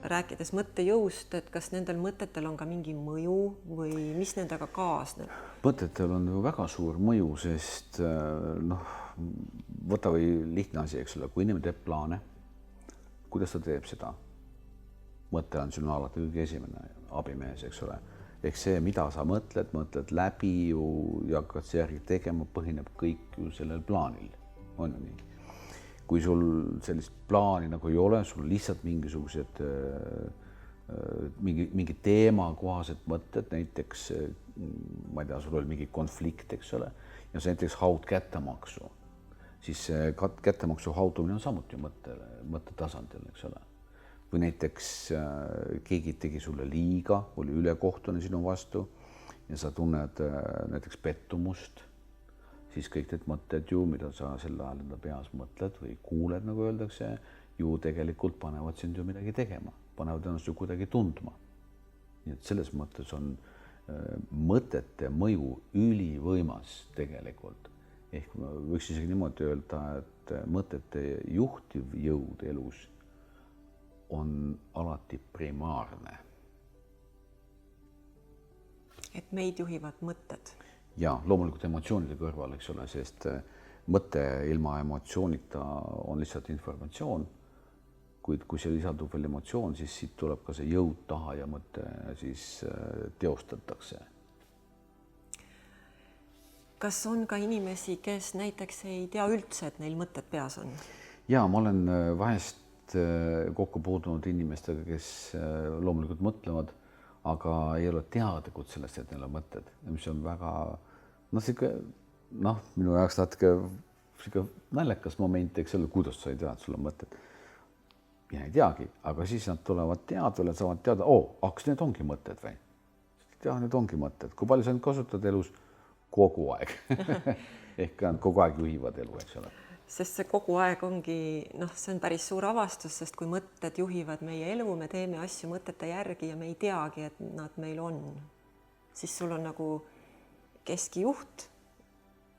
rääkides mõttejõust, et kas nendel mõtetel on ka mingi mõju või mis nendega kaasneb? Mõtetel on ju väga suur mõju, sest võta või lihtne asi, eks ole, kui inimene teeb plaane, kuidas ta teeb seda? Mõte on sinu alati kõige esimene abimees, eks ole. Ehk see, mida sa mõtled läbi ju ja hakkad see järgi tegema, põhineb kõik ju sellel plaanil. On ju nii? Kui sul sellist plaani nagu ei ole, sul lihtsalt mingisugused mingi teema kohased mõtted, näiteks ma ei tea, sul oli mingi konflikt, eks ole, ja sa näiteks haud kättemaksu, siis kättemaksu haudumine on samuti mõtte tasandil, eks ole. Või näiteks keegi tegi sulle liiga, oli ülekohtune sinu vastu ja sa tunned näiteks pettumust, siis kõik need mõtted ju, mida sa sel ajal enda peas mõtled või kuuled, nagu öeldakse, ju tegelikult panevad sind ju midagi tegema, panevad ennast ju kuidagi tundma. Nii et selles mõttes on mõtete mõju ülivõimas tegelikult. Ehk võiks isegi niimoodi öelda, et mõtete juhtiv jõud elus on alati primaarne. Et meid juhivad mõtted. Ja loomulikult emotsioonide kõrval, eks ole, sest mõte ilma emotsioonita on lihtsalt informatsioon, kuid kui see lisandub veel emotsioon, siis siit tuleb ka see jõud taha ja mõte siis teostatakse. Kas on ka inimesi, kes näiteks ei tea üldse, et neil mõtted peas on? Ja ma olen vahest kokku puudunud inimestega, kes loomulikult mõtlevad, aga ei ole teadlikud sellest, et neil on mõtted, mis on väga minu jaoks natuke naljakas moment, eks ole, kuidas sa ei tea, et sul on mõtted. Ja ei teagi, aga siis nad tulevad teadvale, saavad teada, kas need ongi mõtted või? Ja need ongi mõtted. Kui palju sa neid kasutad elus? Kogu aeg. Ehk kogu aeg juhivad elu, eks ole. Sest see kogu aeg ongi, see on päris suur avastus, sest kui mõtted juhivad meie elu, me teeme asju mõtete järgi ja me ei teagi, et nad meil on. Siis sul on nagu keskijuht,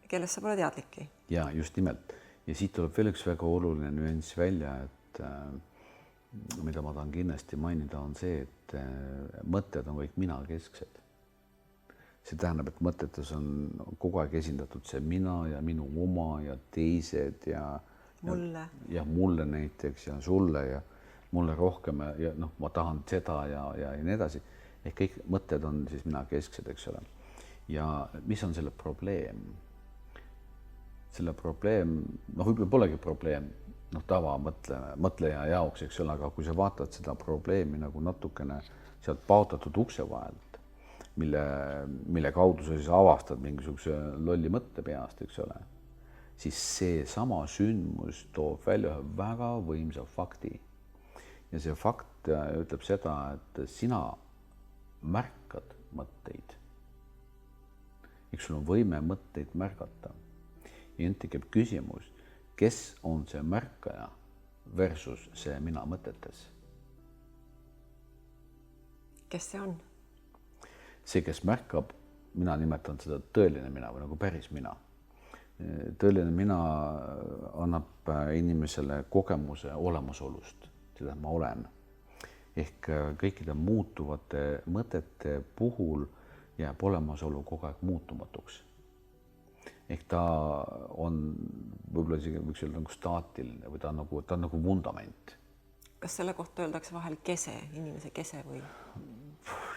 kellest sa pole teadlikki. Ja just nimelt. Ja siit tuleb veel üks väga oluline nüanss välja, et mida ma tahan kindlasti mainida, on see, et mõtted on kõik mina-kesksed. See tähendab, et mõtetes on kogu aeg esindatud see mina ja minu oma ja teised ja mulle näiteks ja sulle ja mulle rohkem ja ma tahan seda ja nii edasi. Ehk kõik mõtted on siis mina-kesksed, eks ole. Ja mis on selle probleem? Selle probleem, võib-olla polegi probleem, tava mõtleja jaoks, eks ole, aga kui sa vaatad seda probleemi nagu natukene sealt paotatud ukse vahelt, mille kaudu sa siis avastad mingisuguse lolli mõtte peast, eks ole, siis see sama sündmus toob välja ühe väga võimsa fakti. Ja see fakt ütleb seda, et sina märkad mõtteid. Eks sul on võime mõtteid märgata. Ja nüüd tekib küsimus, kes on see märkaja versus see mina mõtetes? Kes see on? See, kes märkab, mina nimetan seda tõeline mina või nagu päris mina. Tõeline mina annab inimesele kogemuse olemasolust, seda ma olen. Ehk kõikide muutuvate mõtete puhul jääb olemasolu kogu aeg muutumatuks. Ehk ta on võib-olla isegi võiks öelda nagu staatiline või ta on nagu vundament. Kas selle kohta öeldakse vahel kese, inimese kese või?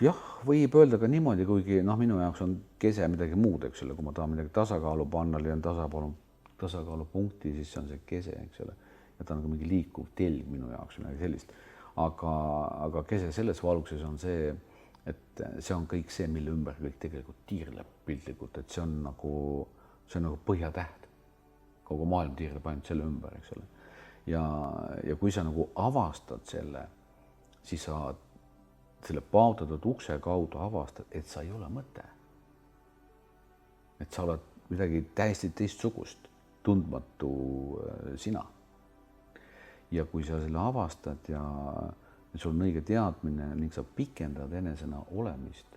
Jah, võib öelda ka niimoodi, kuigi minu jaoks on kese midagi muud, eks ole, kui ma tahan midagi tasakaalu panna, leian tasakaalupunkti, siis see on see kese, eks ole. Ja ta on nagu mingi liikuv telg minu jaoks midagi sellist. Aga kese selles valguses on see, et see on kõik see, mille ümber kõik tegelikult tiirleb piltlikult, et see on nagu põhjatäht. Kogu maailm tiirleb ainult selle ümber, eks ole. Ja kui sa nagu avastad selle, siis sa selle paotatud ukse kaudu avastad, et sa ei ole mõte. Et sa oled midagi täiesti teistsugust, tundmatu sina. Ja kui sa selle avastad ja sul on õige teadmine ning sa pikendad enesena olemist,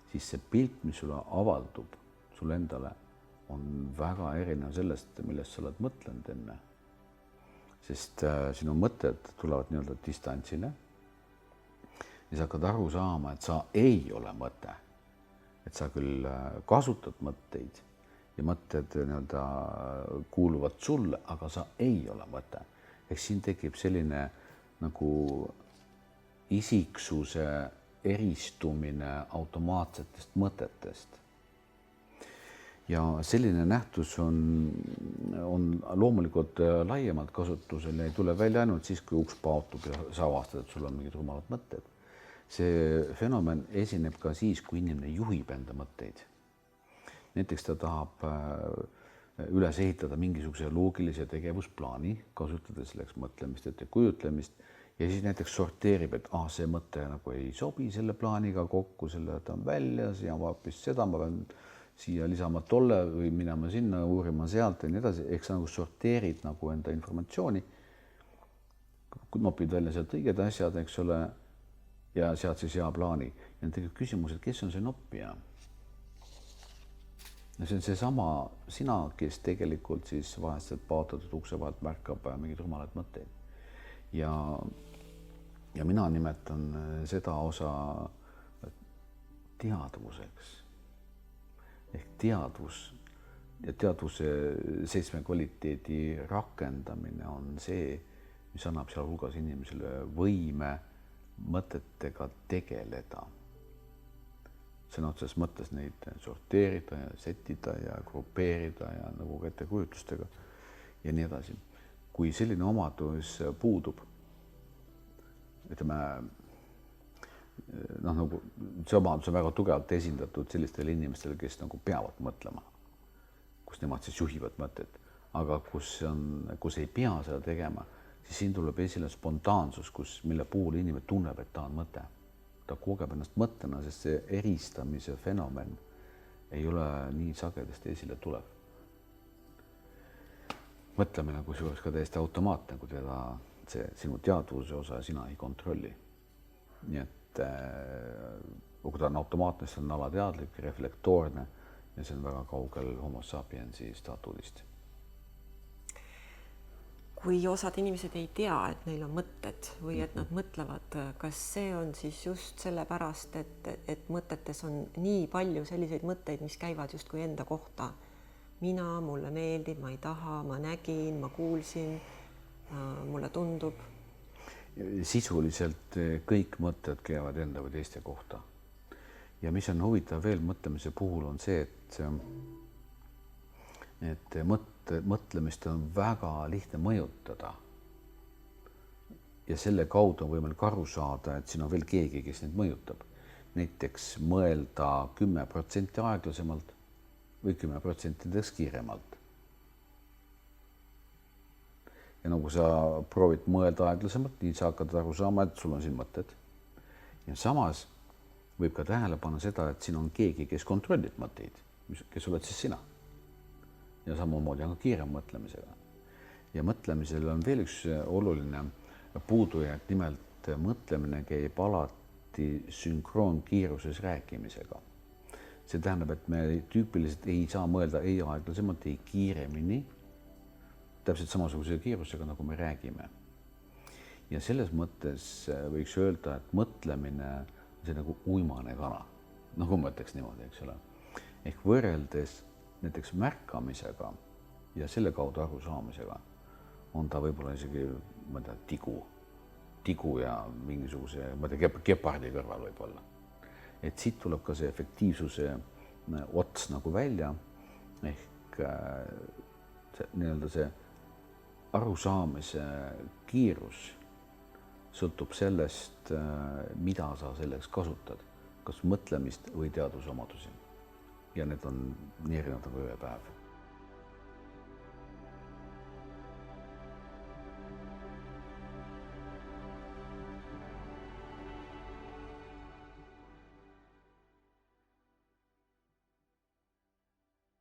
siis see pilt, mis sulle avaldub sulle endale, on väga erinev sellest, millest sa oled mõtlenud enne. Sest sinu mõtted tulevad nii-öelda distantsile. ja sa hakkad aru saama, et sa ei ole mõte. Et sa küll kasutad mõtteid ja mõtted nii-öelda kuuluvad sulle, aga sa ei ole mõte. Ehk siin tekib selline nagu isiksuse eristumine automaatsetest mõtetest. Ja selline nähtus on loomulikult laiemalt kasutusel ja ei tule välja ainult siis, kui uks paotub ja sa avastad, et sul on mingid rumalad mõtted. See fenomen esineb ka siis, kui inimene juhib enda mõtteid. Näiteks ta tahab üles ehitada mingisuguse loogilise tegevusplaani, kasutades selleks mõtlemist, ettekujutlemist ja siis näiteks sorteerib, et see mõte nagu ei sobi selle plaaniga kokku, selle jätan välja, siia vaapis seda, ma pean siia lisama tolle või minema sinna, uurima sealt ja nii edasi. Ehk sa nagu sorteerid nagu enda informatsiooni, nopid välja sealt õiged asjad, eks ole, ja sealt siis hea plaani. Ja tegelikult küsimus, et kes on see noppija? See on seesama sina, kes tegelikult siis vahest paotatud ukse vahelt märkab mingid rumalad mõtteid. Ja mina nimetan seda osa teadvuseks. Ehk teadvus ja teadvuse 7 kvaliteedi rakendamine on see, mis annab seal hulgas inimesele võime mõtetega tegeleda. Sõna otseses mõttes neid sorteerida ja setida ja grupeerida ja nagu ka ettekujutustega ja nii edasi. Kui selline omadus puudub, ütleme, nagu see omadus on väga tugevalt esindatud sellistele inimestele, kes nagu peavad mõtlema, kus nemad siis juhivad mõtted, aga kus ei pea seda tegema, siis siin tuleb esile spontaansus, mille puhul inimene tunneb, et ta on mõte. Ta kogeb ennast mõttena, sest see eristamise fenomen ei ole nii sagedasti esile tulev. Mõtlemine kusjuures ka täiesti automaatne, kui teda see sinu teadvuse osa sina ei kontrolli. Nii et kui ta on automaatne, siis on alateadlik, reflektoorne ja see on väga kaugel homo sapiensi staatuudist. Kui osad inimesed ei tea, et neil on mõtted või et nad mõtlevad, kas see on siis just sellepärast, et mõtetes on nii palju selliseid mõtteid, mis käivad justkui enda kohta. Mina, mulle meeldib, ma ei taha, ma nägin, ma kuulsin, mulle tundub. Sisuliselt kõik mõtted käivad enda või teiste kohta. Ja mis on huvitav veel mõtlemise puhul on see, et mõtlemist on väga lihtne mõjutada. Ja selle kaudu on võimalik aru saada, et siin on veel keegi, kes neid mõjutab. Näiteks mõelda 10% aeglasemalt või 10% kiiremalt. Ja nagu sa proovid mõelda aeglasemalt, nii sa hakkad aru saama, et sul on siin mõtted. Ja samas võib ka tähele panna seda, et siin on keegi, kes kontrollib mõtteid, kes oled siis sina. Ja samamoodi on ka kiirem mõtlemisega. Ja mõtlemisel on veel üks oluline puudujääk, nimelt mõtlemine käib alati sünkroonkiiruses rääkimisega. See tähendab, et me tüüpiliselt ei saa mõelda ei aeglasemalt, ei kiiremini, täpselt samasuguse kiirusega, nagu me räägime. Ja selles mõttes võiks öelda, et mõtlemine on see nagu uimane kala, nagu ma ütleks niimoodi, eks ole. Ehk võrreldes näiteks märkamisega ja selle kaudu aru saamisega on ta võib-olla isegi tigu ja mingisuguse gepardi kõrval võib-olla. Et siit tuleb ka see efektiivsuse ots nagu välja ehk see arusaamise kiirus sõltub sellest, mida sa selleks kasutad, kas mõtlemist või teadusomadusi. Ja need on nii erinevad nagu ööpäev.